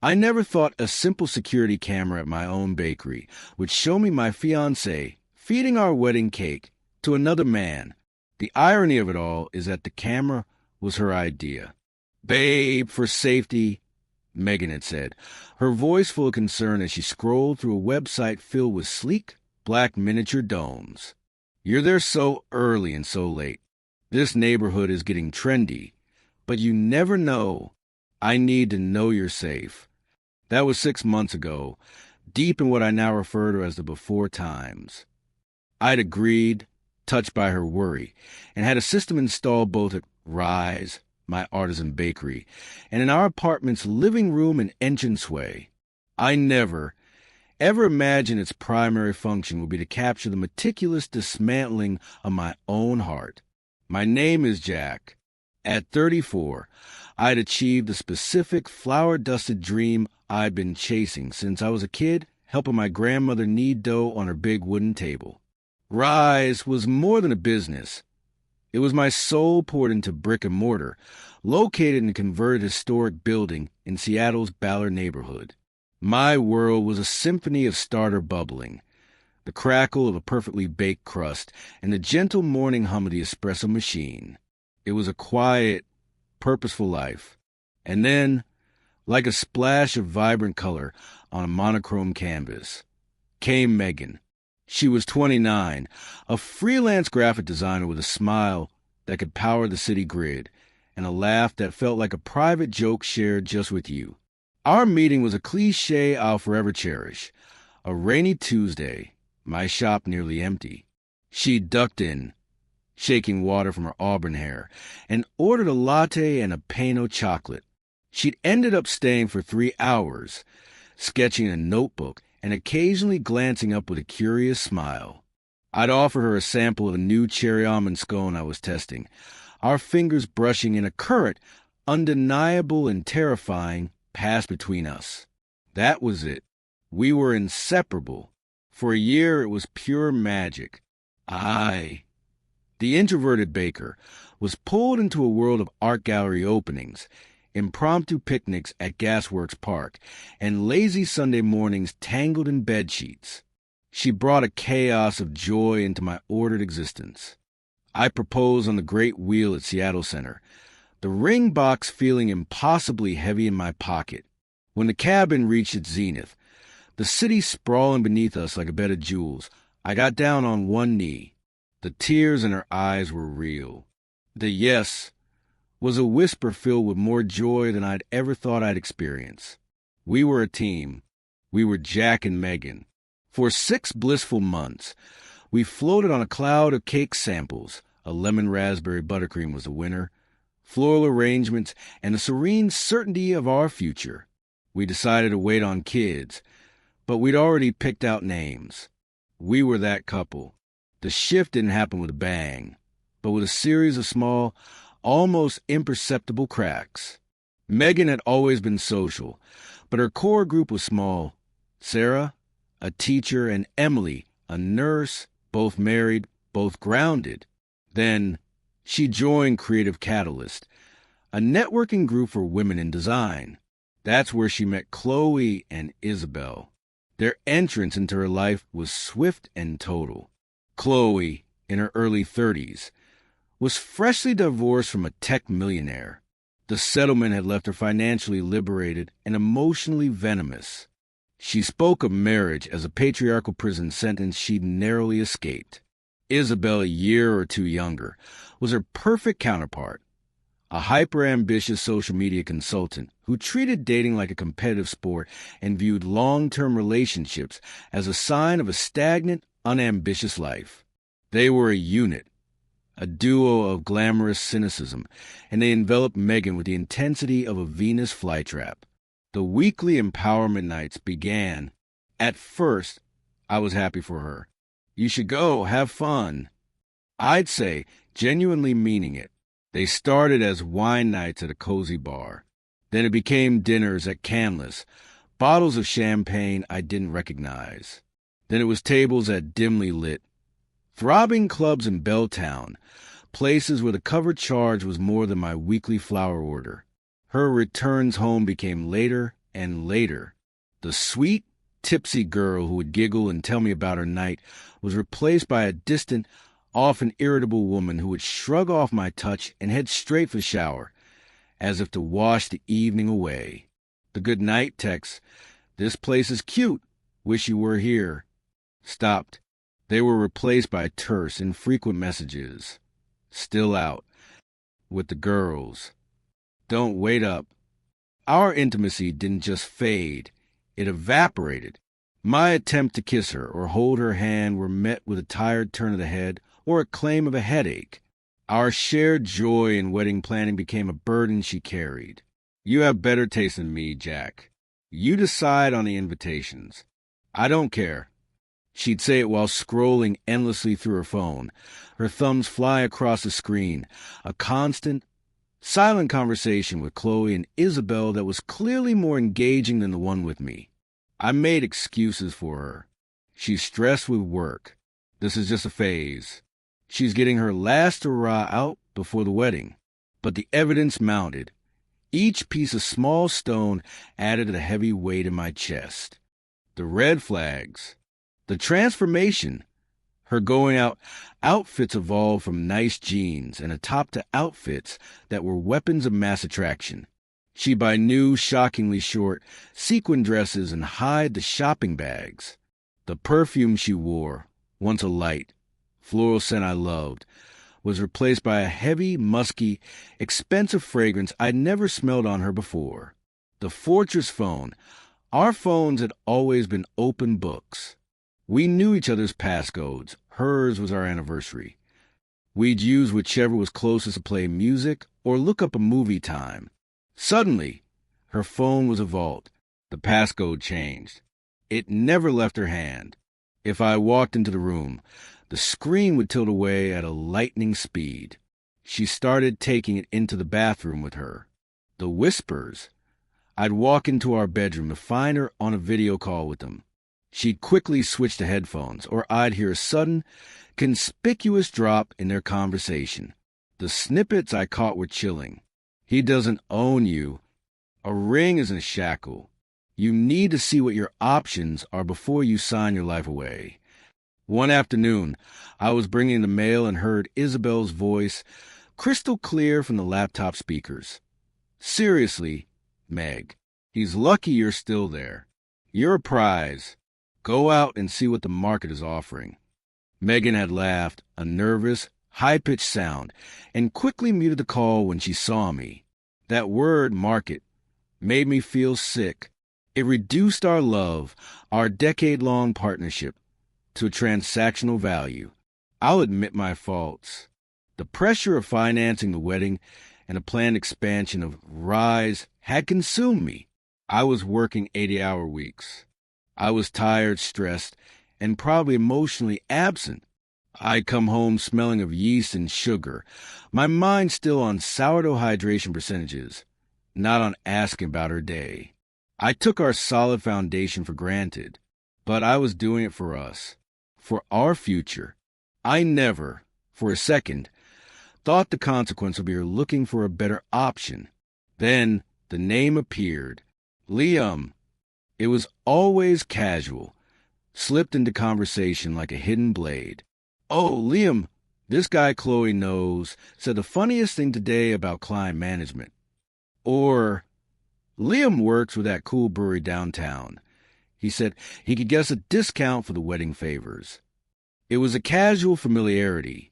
I never thought a simple security camera at my own bakery would show me my fiancée feeding our wedding cake to another man. The irony of it all is that the camera was her idea. "Babe, for safety," Megan had said, her voice full of concern as she scrolled through a website filled with sleek, black miniature domes. "You're there so early and so late. This neighborhood is getting trendy, but you never know. I need to know you're safe." That was 6 months ago, deep in what I now refer to as the before times. I'd agreed, touched by her worry, and had a system installed both at Rise, my artisan bakery, and in our apartment's living room and entranceway. I never, ever imagined its primary function would be to capture the meticulous dismantling of my own heart. My name is Jack. At 34, I'd achieved the specific flour-dusted dream I'd been chasing since I was a kid, helping my grandmother knead dough on her big wooden table. Rise was more than a business. It was my soul poured into brick and mortar, located in a converted historic building in Seattle's Ballard neighborhood. My world was a symphony of starter bubbling, the crackle of a perfectly baked crust, and the gentle morning hum of the espresso machine. It was a quiet, purposeful life. And then, like a splash of vibrant color on a monochrome canvas, came Megan. She was 29, a freelance graphic designer with a smile that could power the city grid, and a laugh that felt like a private joke shared just with you. Our meeting was a cliché I'll forever cherish. A rainy Tuesday, my shop nearly empty. She ducked in, shaking water from her auburn hair, and ordered a latte and a Pano chocolate. She'd ended up staying for 3 hours, sketching in a notebook and occasionally glancing up with a curious smile. I'd offered her a sample of a new cherry almond scone I was testing, our fingers brushing in a current, undeniable and terrifying, passed between us. That was it. We were inseparable. For a year it was pure magic. The introverted baker, was pulled into a world of art gallery openings, impromptu picnics at Gasworks Park, and lazy Sunday mornings tangled in bedsheets. She brought a chaos of joy into my ordered existence. I proposed on the great wheel at Seattle Center, the ring box feeling impossibly heavy in my pocket. When the cabin reached its zenith, the city sprawling beneath us like a bed of jewels, I got down on one knee. The tears in her eyes were real. The yes was a whisper filled with more joy than I'd ever thought I'd experience. We were a team. We were Jack and Megan. For 6 blissful months, we floated on a cloud of cake samples. A lemon raspberry buttercream was the winner, floral arrangements, and the serene certainty of our future. We decided to wait on kids, but we'd already picked out names. We were that couple. The shift didn't happen with a bang, but with a series of small, almost imperceptible cracks. Megan had always been social, but her core group was small. Sarah, a teacher, and Emily, a nurse, both married, both grounded. Then she joined Creative Catalyst, a networking group for women in design. That's where she met Chloe and Isabel. Their entrance into her life was swift and total. Chloe, in her early 30s, was freshly divorced from a tech millionaire. The settlement had left her financially liberated and emotionally venomous. She spoke of marriage as a patriarchal prison sentence she'd narrowly escaped. Isabel, a year or two younger, was her perfect counterpart, a hyper-ambitious social media consultant who treated dating like a competitive sport and viewed long-term relationships as a sign of a stagnant, unambitious life. They were a unit, a duo of glamorous cynicism, and they enveloped Megan with the intensity of a Venus flytrap. The weekly empowerment nights began. At first, I was happy for her. You should go, have fun. I'd say, genuinely meaning it. They started as wine nights at a cozy bar. Then it became dinners at Canlis, bottles of champagne I didn't recognize. Then it was tables at dimly lit, throbbing clubs in Belltown, places where the cover charge was more than my weekly flower order. Her returns home became later And later, the sweet, tipsy girl who would giggle and tell me about her night was replaced by a distant, often irritable woman who would shrug off my touch and head straight for the shower, as if to wash the evening away. The good night text, "This place is cute. Wish you were here," stopped. They were replaced by terse, infrequent messages. "Still out. With the girls. Don't wait up." Our intimacy didn't just fade, it evaporated. My attempt to kiss her or hold her hand were met with a tired turn of the head or a claim of a headache. Our shared joy in wedding planning became a burden she carried. "You have better taste than me, Jack. You decide on the invitations. I don't care." She'd say it while scrolling endlessly through her phone, her thumbs fly across the screen, a constant, silent conversation with Chloe and Isabel that was clearly more engaging than the one with me. I made excuses for her. She's stressed with work. This is just a phase. She's getting her last hurrah out before the wedding. But the evidence mounted. Each piece of small stone added to the heavy weight in my chest. The red flags. The transformation. Her going out outfits evolved from nice jeans and atop to outfits that were weapons of mass attraction. She'd buy new, shockingly short, sequin dresses and hide the shopping bags. The perfume she wore, once a light, floral scent I loved, was replaced by a heavy, musky, expensive fragrance I'd never smelled on her before. The Fortress phone. Our phones had always been open books. We knew each other's passcodes. Hers was our anniversary. We'd use whichever was closest to play music or look up a movie time. Suddenly, her phone was a vault. The passcode changed. It never left her hand. If I walked into the room, the screen would tilt away at a lightning speed. She started taking it into the bathroom with her. The whispers. I'd walk into our bedroom to find her on a video call with them. She'd quickly switch to headphones, or I'd hear a sudden, conspicuous drop in their conversation. The snippets I caught were chilling. "He doesn't own you. A ring isn't a shackle. You need to see what your options are before you sign your life away." One afternoon, I was bringing the mail and heard Isabel's voice, crystal clear from the laptop speakers. "Seriously, Meg, he's lucky you're still there. You're a prize. Go out and see what the market is offering." Megan had laughed, a nervous, high-pitched sound, and quickly muted the call when she saw me. That word, market, made me feel sick. It reduced our love, our decade-long partnership, to a transactional value. I'll admit my faults. The pressure of financing the wedding and a planned expansion of Rise had consumed me. I was working 80-hour weeks. I was tired, stressed, and probably emotionally absent. I'd come home smelling of yeast and sugar, my mind still on sourdough hydration percentages, not on asking about her day. I took our solid foundation for granted, but I was doing it for us, for our future. I never, for a second, thought the consequence would be her looking for a better option. Then the name appeared. Liam. It was always casual, slipped into conversation like a hidden blade. "Oh, Liam, this guy Chloe knows said the funniest thing today about client management." Or, "Liam works with that cool brewery downtown. He said he could get us a discount for the wedding favors." It was a casual familiarity,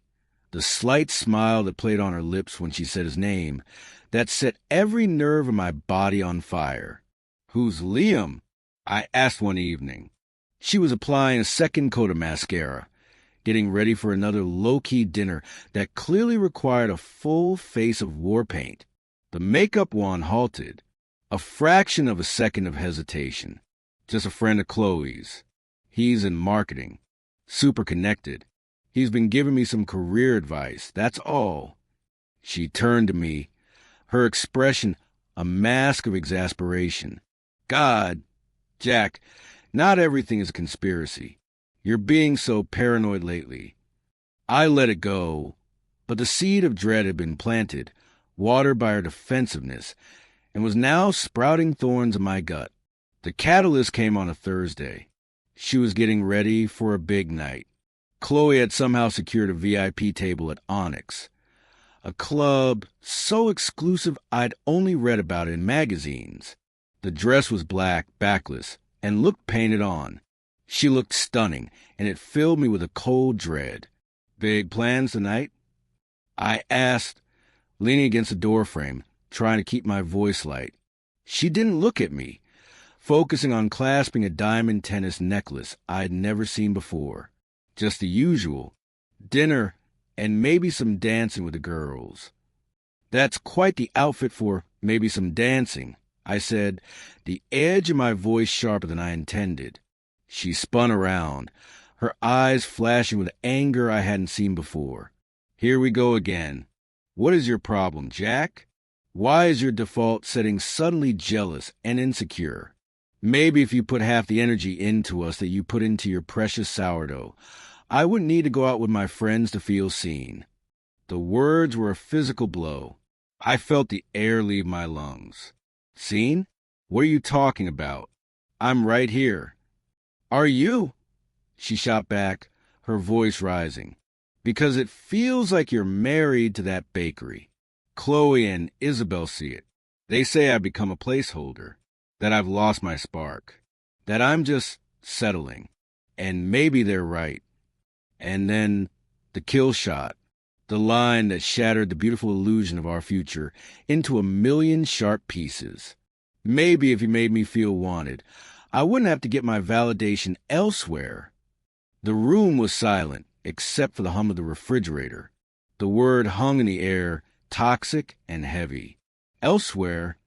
the slight smile that played on her lips when she said his name, that set every nerve in my body on fire. "Who's Liam?" I asked one evening. She was applying a second coat of mascara, getting ready for another low-key dinner that clearly required a full face of war paint. The makeup wand halted, a fraction of a second of hesitation. "Just a friend of Chloe's. He's in marketing. Super connected. He's been giving me some career advice, that's all." She turned to me, her expression a mask of exasperation. "God, Jack, not everything is a conspiracy. You're being so paranoid lately." I let it go, but the seed of dread had been planted, watered by her defensiveness, and was now sprouting thorns in my gut. The catalyst came on a Thursday. She was getting ready for a big night. Chloe had somehow secured a VIP table at Onyx, a club so exclusive I'd only read about it in magazines. The dress was black, backless, and looked painted on. She looked stunning, and it filled me with a cold dread. "Big plans tonight?" I asked, leaning against the doorframe, trying to keep my voice light. She didn't look at me, focusing on clasping a diamond tennis necklace I'd never seen before. Just the usual. Dinner and maybe some dancing with the girls. "That's quite the outfit for maybe some dancing," I said, the edge of my voice sharper than I intended. She spun around, her eyes flashing with anger I hadn't seen before. "Here we go again. What is your problem, Jack? Why is your default setting suddenly jealous and insecure? Maybe if you put half the energy into us that you put into your precious sourdough, I wouldn't need to go out with my friends to feel seen." The words were a physical blow. I felt the air leave my lungs. "Seen? What are you talking about? I'm right here." "Are you?" She shot back, her voice rising. "Because it feels like you're married to that bakery. Chloe and Isabel see it. They say I've become a placeholder, that I've lost my spark, that I'm just settling. And maybe they're right." And then the kill shot, the line that shattered the beautiful illusion of our future into a million sharp pieces. Maybe if you made me feel wanted, I wouldn't have to get my validation elsewhere. The room was silent, except for the hum of the refrigerator. The word hung in the air, toxic and heavy. "Elsewhere?"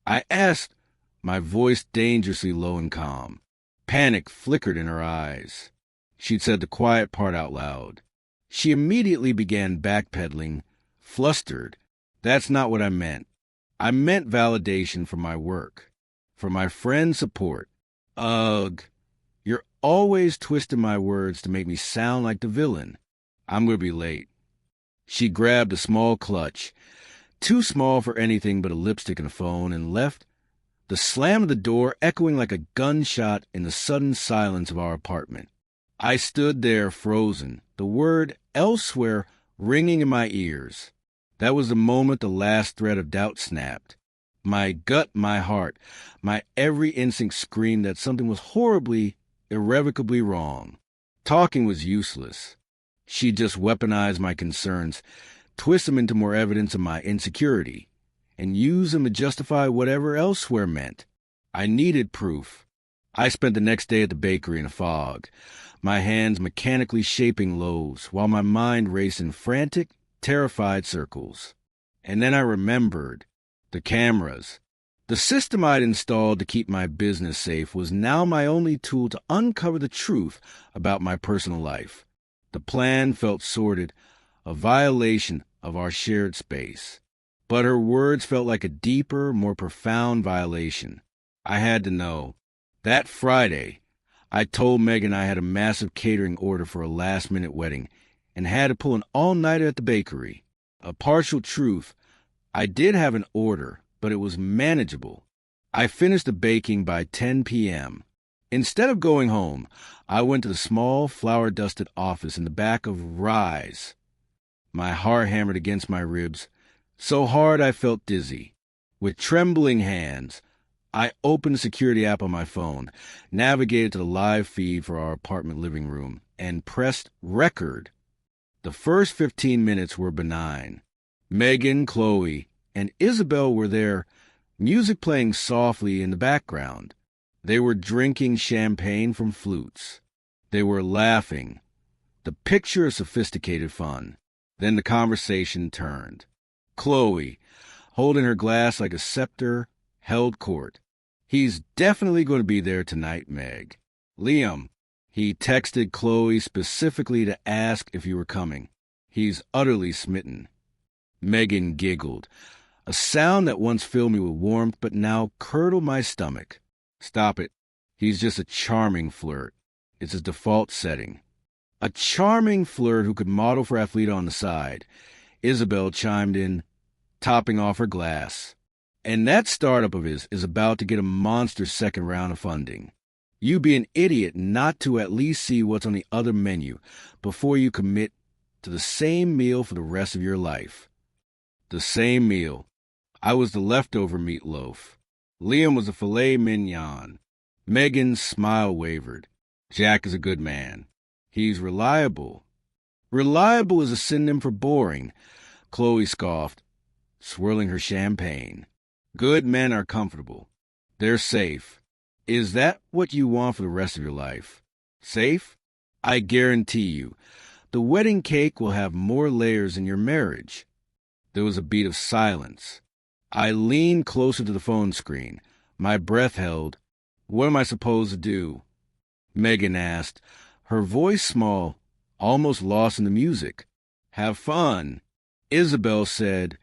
I asked, my voice dangerously low and calm. Panic flickered in her eyes. She'd said the quiet part out loud. She immediately began backpedaling, flustered. "That's not what I meant. I meant validation for my work, for my friend's support." "Ugh, you're always twisting my words to make me sound like the villain. I'm going to be late." She grabbed a small clutch, too small for anything but a lipstick and a phone, and left, the slam of the door echoing like a gunshot in the sudden silence of our apartment. I stood there frozen, the word "elsewhere" ringing in my ears. That was the moment the last thread of doubt snapped. My gut, my heart, my every instinct screamed that something was horribly, irrevocably wrong. Talking was useless. She just weaponized my concerns, twist them into more evidence of my insecurity, and use them to justify whatever elsewhere meant. I needed proof. I spent the next day at the bakery in a fog, my hands mechanically shaping loaves, while my mind raced in frantic, terrified circles. And then I remembered. The cameras. The system I'd installed to keep my business safe was now my only tool to uncover the truth about my personal life. The plan felt sordid, a violation of our shared space. But her words felt like a deeper, more profound violation. I had to know. That Friday, I told Megan I had a massive catering order for a last-minute wedding and had to pull an all-nighter at the bakery. A partial truth. I did have an order, but it was manageable. I finished the baking by 10 p.m. Instead of going home, I went to the small, flour-dusted office in the back of Rise. My heart hammered against my ribs, so hard I felt dizzy. With trembling hands, I opened the security app on my phone, navigated to the live feed for our apartment living room, and pressed record. The first 15 minutes were benign. Megan, Chloe, and Isabel were there, music playing softly in the background. They were drinking champagne from flutes. They were laughing. The picture of sophisticated fun. Then the conversation turned. Chloe, holding her glass like a scepter, held court. "He's definitely going to be there tonight, Meg. Liam, he texted Chloe specifically to ask if you were coming. He's utterly smitten." Megan giggled, a sound that once filled me with warmth but now curdled my stomach. "Stop it. He's just a charming flirt. It's his default setting." A charming flirt who could model for Athleta on the side. Isabel chimed in, topping off her glass. And that startup of his is about to get a monster second round of funding. You'd be an idiot not to at least see what's on the other menu before you commit to the same meal for the rest of your life. The same meal. I was the leftover meatloaf. Liam was a filet mignon. Megan's smile wavered. Jack is a good man. He's reliable. Reliable is a synonym for boring, Chloe scoffed, swirling her champagne. Good men are comfortable. They're safe. Is that what you want for the rest of your life? Safe? I guarantee you, the wedding cake will have more layers in your marriage. There was a beat of silence. I leaned closer to the phone screen. My breath held. What am I supposed to do? Megan asked, her voice small, almost lost in the music. Have fun, Isabel said,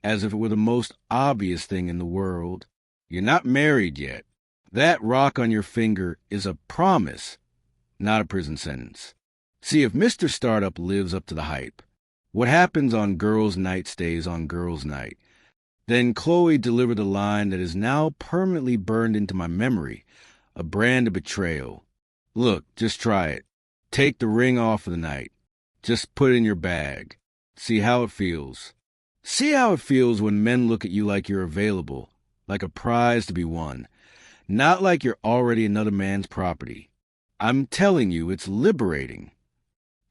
as if it were the most obvious thing in the world. You're not married yet. That rock on your finger is a promise, not a prison sentence. See if Mr. Startup lives up to the hype. What happens on girls' night stays on girls' night. Then Chloe delivered a line that is now permanently burned into my memory, a brand of betrayal. Look, just try it. Take the ring off for the night. Just put it in your bag. See how it feels. See how it feels when men look at you like you're available, like a prize to be won, not like you're already another man's property. I'm telling you, it's liberating.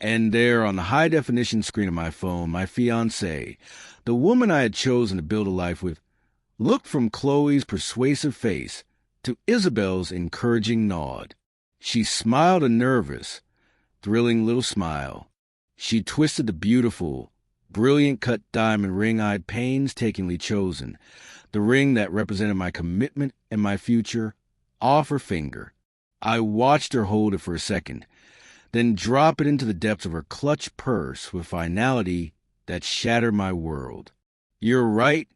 And there on the high-definition screen of my phone, my fiancée, the woman I had chosen to build a life with, looked from Chloe's persuasive face to Isabel's encouraging nod. She smiled a nervous, thrilling little smile. She twisted the beautiful, brilliant-cut diamond ring I'd painstakingly chosen, the ring that represented my commitment and my future, off her finger. I watched her hold it for a second, then drop it into the depths of her clutch purse with finality that shattered my world. You're right,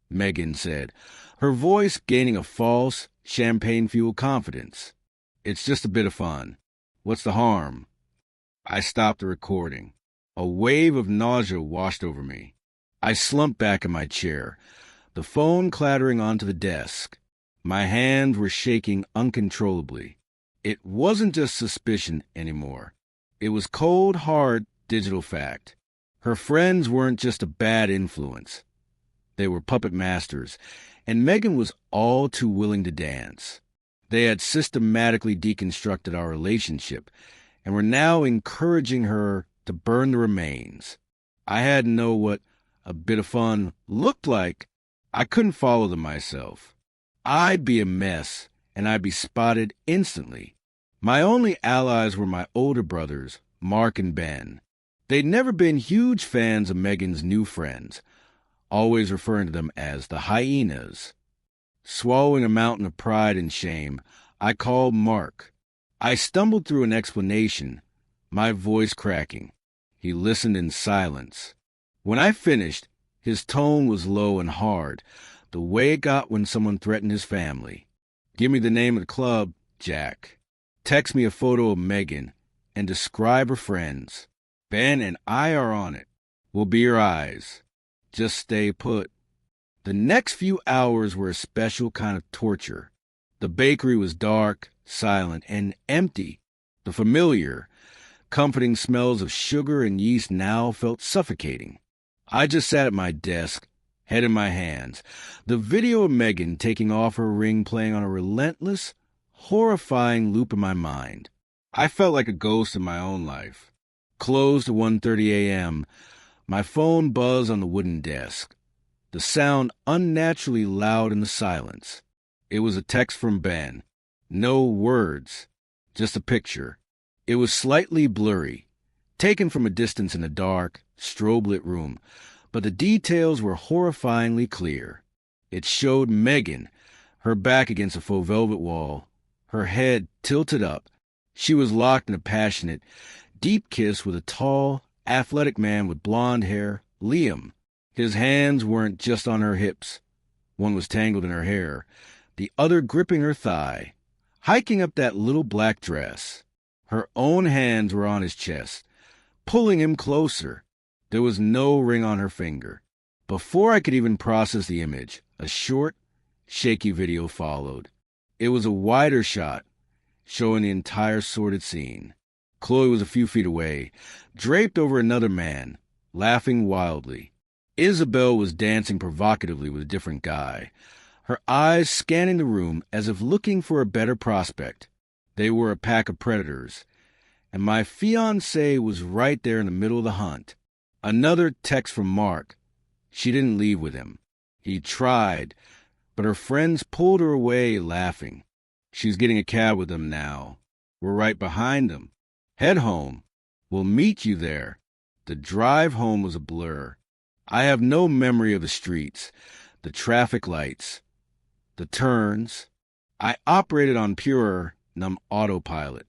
Megan said, her voice gaining a false, champagne-fueled confidence. It's just a bit of fun. What's the harm? I stopped the recording. A wave of nausea washed over me. I slumped back in my chair, the phone clattering onto the desk. My hands were shaking uncontrollably. It wasn't just suspicion anymore. It was cold, hard, digital fact. Her friends weren't just a bad influence. They were puppet masters, and Megan was all too willing to dance. They had systematically deconstructed our relationship and were now encouraging her to burn the remains. I had to know what a bit of fun looked like. I couldn't follow them myself. I'd be a mess, and I'd be spotted instantly. My only allies were my older brothers, Mark and Ben. They'd never been huge fans of Megan's new friends, always referring to them as the hyenas. Swallowing a mountain of pride and shame, I called Mark. I stumbled through an explanation, my voice cracking. He listened in silence. When I finished, his tone was low and hard, the way it got when someone threatened his family. Give me the name of the club, Jack. Text me a photo of Megan and describe her friends. Ben and I are on it. We'll be your eyes. Just stay put. The next few hours were a special kind of torture. The bakery was dark, silent, and empty. The familiar, comforting smells of sugar and yeast now felt suffocating. I just sat at my desk, head in my hands, the video of Megan taking off her ring playing on a relentless, horrifying loop in my mind. I felt like a ghost in my own life. Closed at 1:30 a.m., my phone buzzed on the wooden desk, the sound unnaturally loud in the silence. It was a text from Ben. No words, just a picture. It was slightly blurry, taken from a distance in a dark, strobe-lit room, but the details were horrifyingly clear. It showed Megan, her back against a faux velvet wall, her head tilted up. She was locked in a passionate, deep kiss with a tall, athletic man with blonde hair, Liam. His hands weren't just on her hips. One was tangled in her hair, the other gripping her thigh, hiking up that little black dress. Her own hands were on his chest, pulling him closer. There was no ring on her finger. Before I could even process the image, a short, shaky video followed. It was a wider shot, showing the entire sordid scene. Chloe was a few feet away, draped over another man, laughing wildly. Isabel was dancing provocatively with a different guy, her eyes scanning the room as if looking for a better prospect. They were a pack of predators, and my fiancée was right there in the middle of the hunt. Another text from Mark. She didn't leave with him. He tried, but her friends pulled her away, laughing. She's getting a cab with them now. We're right behind them. Head home. We'll meet you there. The drive home was a blur. I have no memory of the streets, the traffic lights, the turns. I operated on pure, numb autopilot.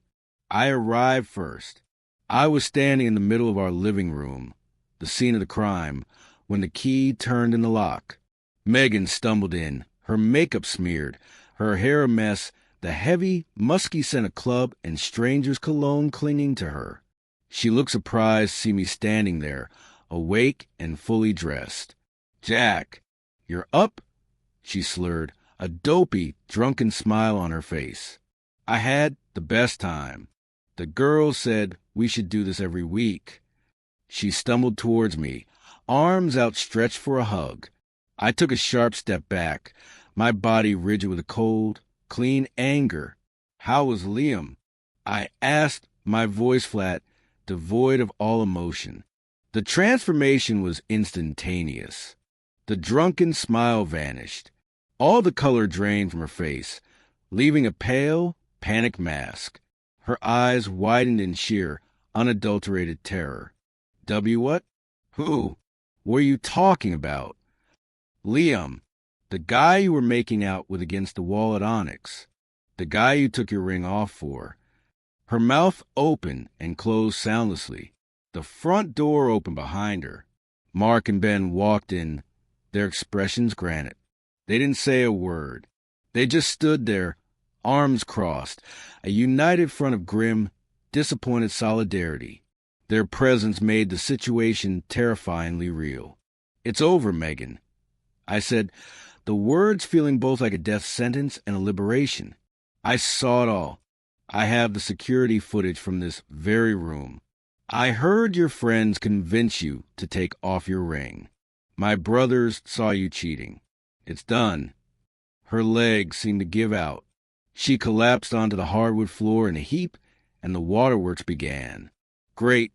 I arrived first. I was standing in the middle of our living room, the scene of the crime, when the key turned in the lock. Megan stumbled in, her makeup smeared, her hair a mess, the heavy, musky scent of club and stranger's cologne clinging to her. She looked surprised to see me standing there, awake and fully dressed. "Jack, you're up?" she slurred, a dopey, drunken smile on her face. I had the best time. The girls said we should do this every week. She stumbled towards me, arms outstretched for a hug. I took a sharp step back, my body rigid with a cold, clean anger. "How was Liam?" I asked, my voice flat, devoid of all emotion. The transformation was instantaneous. The drunken smile vanished. All the color drained from her face, leaving a pale, panicked mask. Her eyes widened in sheer, unadulterated terror. What? Who? What are you talking about?" "Liam. The guy you were making out with against the wall at Onyx. The guy you took your ring off for." Her mouth opened and closed soundlessly. The front door opened behind her. Mark and Ben walked in, their expressions granite. They didn't say a word. They just stood there, arms crossed, a united front of grim, disappointed solidarity. Their presence made the situation terrifyingly real. "It's over, Megan," I said, the words feeling both like a death sentence and a liberation. "I saw it all. I have the security footage from this very room. I heard your friends convince you to take off your ring. My brothers saw you cheating. It's done." Her legs seemed to give out. She collapsed onto the hardwood floor in a heap, and the waterworks began. Great,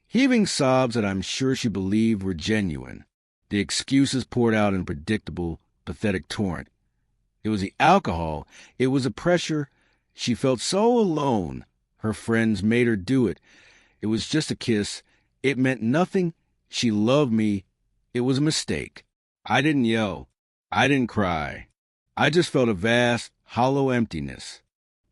heaving sobs that I'm sure she believed were genuine. The excuses poured out in a predictable, pathetic torrent. It was the alcohol. It was the pressure. She felt so alone. Her friends made her do it. It was just a kiss. It meant nothing. She loved me. It was a mistake. I didn't yell. I didn't cry. I just felt a vast, hollow emptiness.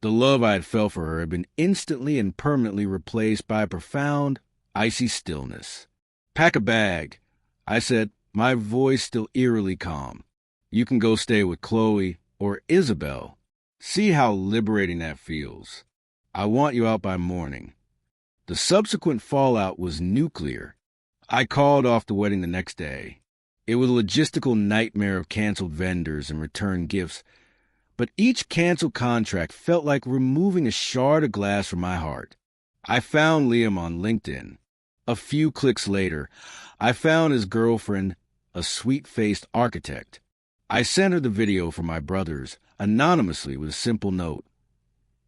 The love I had felt for her had been instantly and permanently replaced by a profound, icy stillness. "Pack a bag," I said, my voice still eerily calm. "You can go stay with Chloe or Isabel. See how liberating that feels. I want you out by morning." The subsequent fallout was nuclear. I called off the wedding the next day. It was a logistical nightmare of canceled vendors and returned gifts, but each canceled contract felt like removing a shard of glass from my heart. I found Liam on LinkedIn. A few clicks later, I found his girlfriend, a sweet-faced architect. I sent her the video from my brothers, anonymously with a simple note.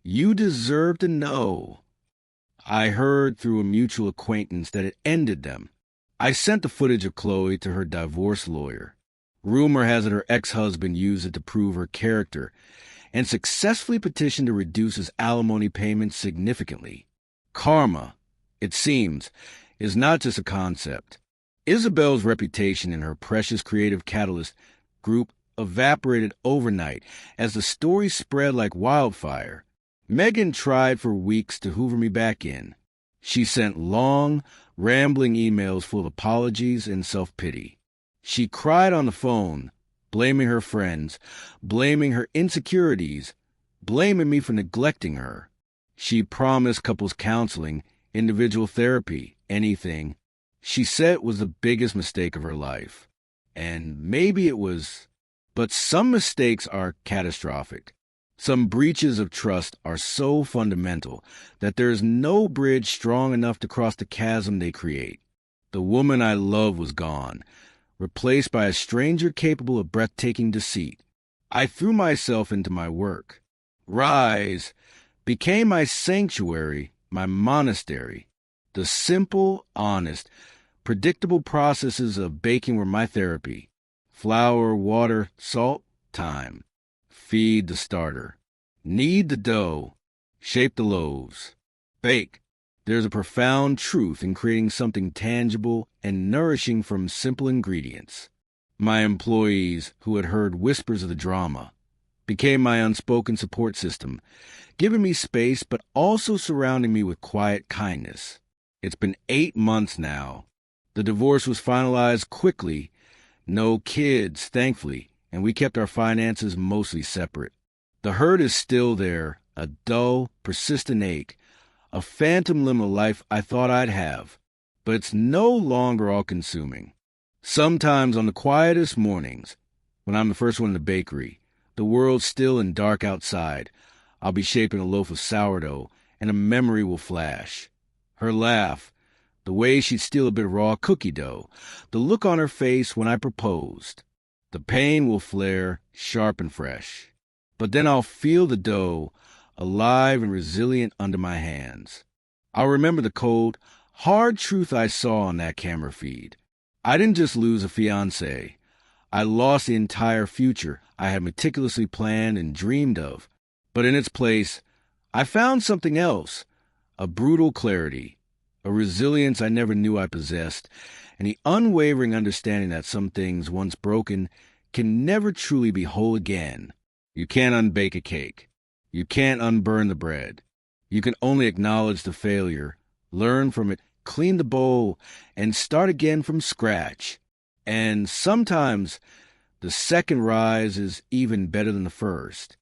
"You deserve to know." I heard through a mutual acquaintance that it ended them. I sent the footage of Chloe to her divorce lawyer. Rumor has it her ex-husband used it to prove her character and successfully petitioned to reduce his alimony payments significantly. Karma, it seems, is not just a concept. Isabel's reputation in her precious creative catalyst group evaporated overnight as the story spread like wildfire. Megan tried for weeks to hoover me back in. She sent long, rambling emails full of apologies and self-pity. She cried on the phone, blaming her friends, blaming her insecurities, blaming me for neglecting her. She promised couples counseling, individual therapy, anything. She said it was the biggest mistake of her life. And maybe it was. But some mistakes are catastrophic. Some breaches of trust are so fundamental that there is no bridge strong enough to cross the chasm they create. The woman I loved was gone, replaced by a stranger capable of breathtaking deceit. I threw myself into my work. Rise became my sanctuary, my monastery. The simple, honest, predictable processes of baking were my therapy. Flour, water, salt, time. Feed the starter. Knead the dough. Shape the loaves. Bake. There's a profound truth in creating something tangible and nourishing from simple ingredients. My employees, who had heard whispers of the drama, became my unspoken support system, giving me space but also surrounding me with quiet kindness. It's been 8 months now. The divorce was finalized quickly. No kids, thankfully, and we kept our finances mostly separate. The hurt is still there, a dull, persistent ache, a phantom limb of life I thought I'd have, but it's no longer all-consuming. Sometimes on the quietest mornings, when I'm the first one in the bakery, the world's still and dark outside, I'll be shaping a loaf of sourdough, and a memory will flash. Her laugh, the way she'd steal a bit of raw cookie dough, the look on her face when I proposed. The pain will flare, sharp and fresh. But then I'll feel the dough, alive and resilient under my hands. I'll remember the cold, hard truth I saw on that camera feed. I didn't just lose a fiancée. I lost the entire future I had meticulously planned and dreamed of. But in its place, I found something else, a brutal clarity, a resilience I never knew I possessed, and the unwavering understanding that some things, once broken, can never truly be whole again. You can't unbake a cake. You can't unburn the bread. You can only acknowledge the failure, learn from it, clean the bowl, and start again from scratch. And sometimes the second rise is even better than the first.